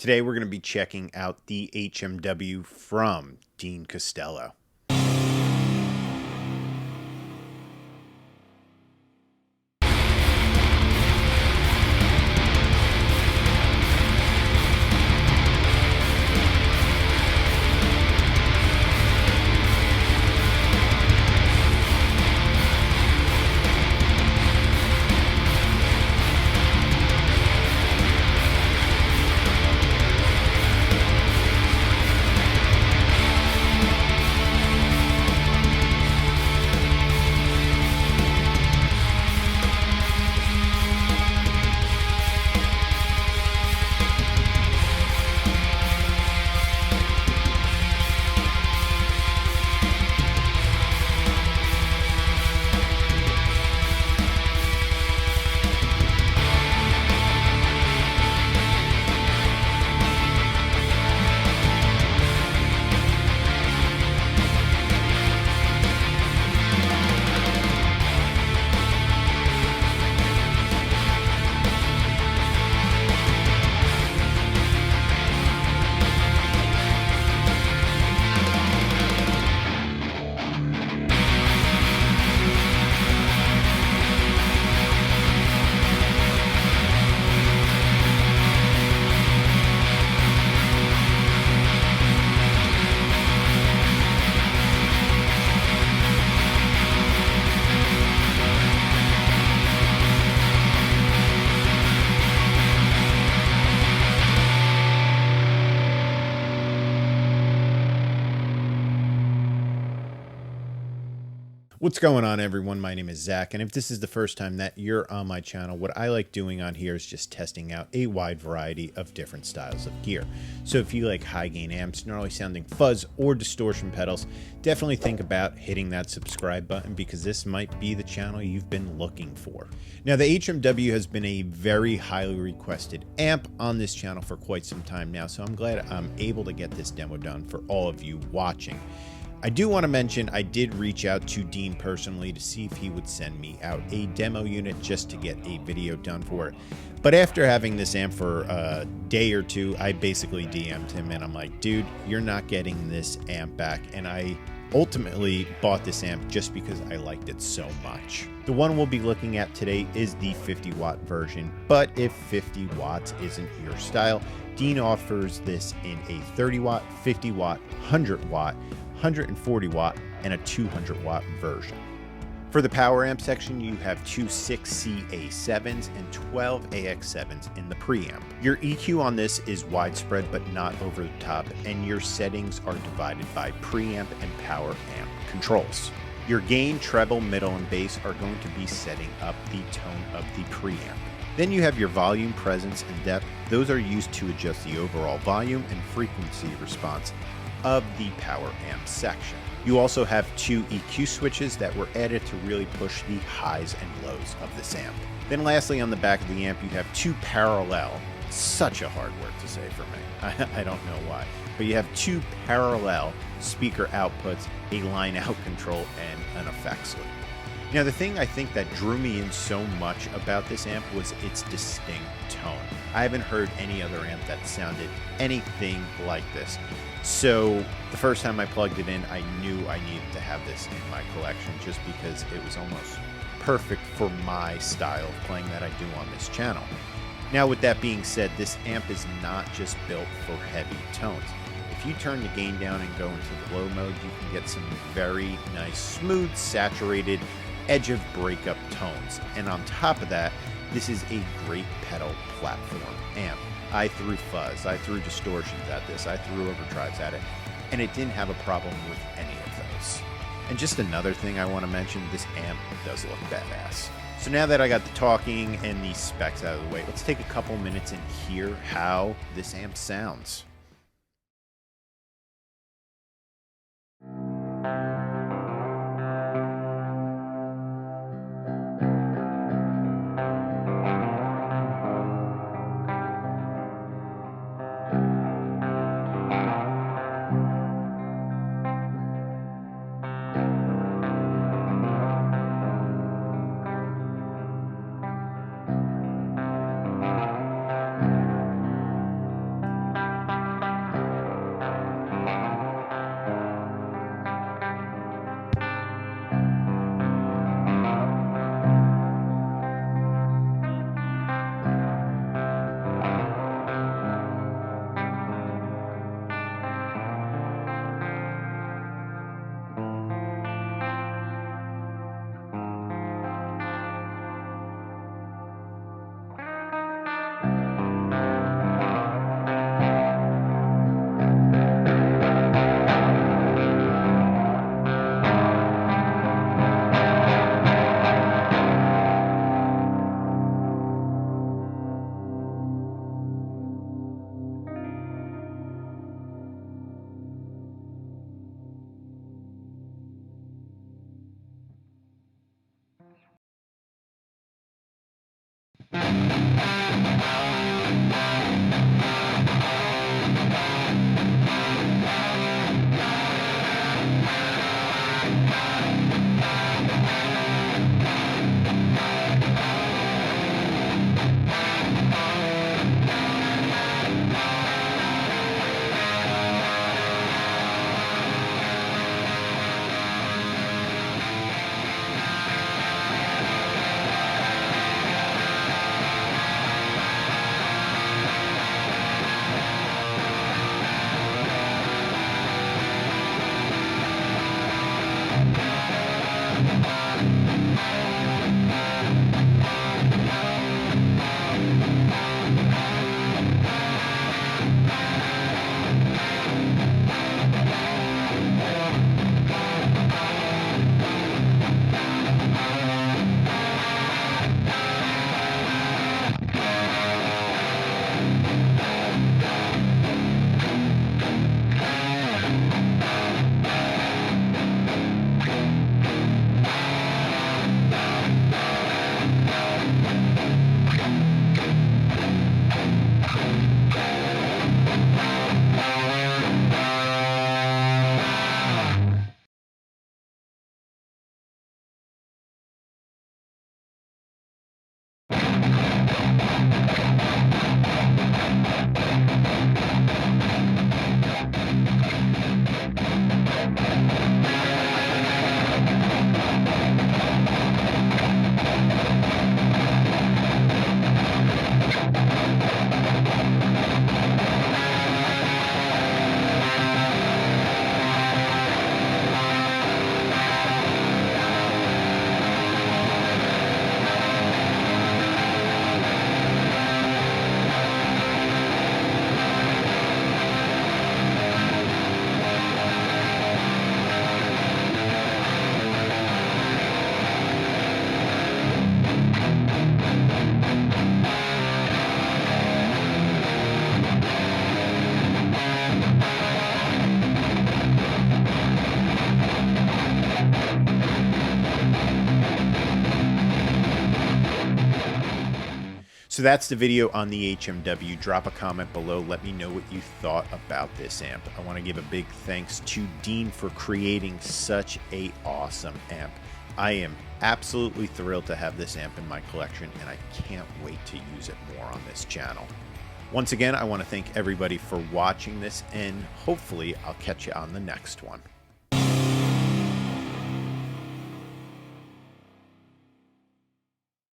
Today we're going to be checking out the HMW from Dean Costello. What's going on, everyone? My name is Zach, and if this is the first time that you're on my channel, what I like doing on here is just testing out a wide variety of different styles of gear. So if you like high gain amps, gnarly sounding fuzz, or distortion pedals, definitely think about hitting that subscribe button because this might be the channel you've been looking for. Now, the HMW has been a very highly requested amp on this channel for quite some time now, so I'm glad I'm able to get this demo done for all of you watching. I do want to mention I did reach out to Dean personally to see if he would send me out a demo unit just to get a video done for it. But after having this amp for a day or two, I basically DM'd him and I'm like, dude, you're not getting this amp back. And I ultimately bought this amp just because I liked it so much. The one we'll be looking at today is the 50 watt version, but if 50 watts isn't your style, Dean offers this in a 30 watt, 50 watt, 100 watt, 140 watt, and a 200 watt version. For the power amp section, you have two 6CA7s and 12 AX7s in the preamp. Your EQ on this is widespread but not over the top, and your settings are divided by preamp and power amp controls. Your gain, treble, middle, and bass are going to be setting up the tone of the preamp. Then you have your volume, presence, and depth. Those are used to adjust the overall volume and frequency response of the power amp section. You also have two EQ switches that were added to really push the highs and lows of this amp. Then lastly, on the back of the amp, you have two parallel, such a hard word to say for me, I don't know why, but you have two parallel speaker outputs, a line out control, and an effects loop. Now, the thing I think that drew me in so much about this amp was its distinct tone. I haven't heard any other amp that sounded anything like this. So the first time I plugged it in, I knew I needed to have this in my collection just because it was almost perfect for my style of playing that I do on this channel. Now, with that being said, this amp is not just built for heavy tones. If you turn the gain down and go into the low mode, you can get some very nice, smooth, saturated, edge of breakup tones. And on top of that, this is a great pedal platform amp. I threw fuzz, I threw distortions at this, I threw overdrives at it, and it didn't have a problem with any of those. And just another thing I want to mention, this amp does look badass. So now that I got the talking and the specs out of the way, let's take a couple minutes and hear how this amp sounds. So that's the video on the HMW. Drop a comment below. Let me know what you thought about this amp. I want to give a big thanks to Dean for creating such a awesome amp. I am absolutely thrilled to have this amp in my collection, and I can't wait to use it more on this channel. Once again, I want to thank everybody for watching this, and hopefully I'll catch you on the next one.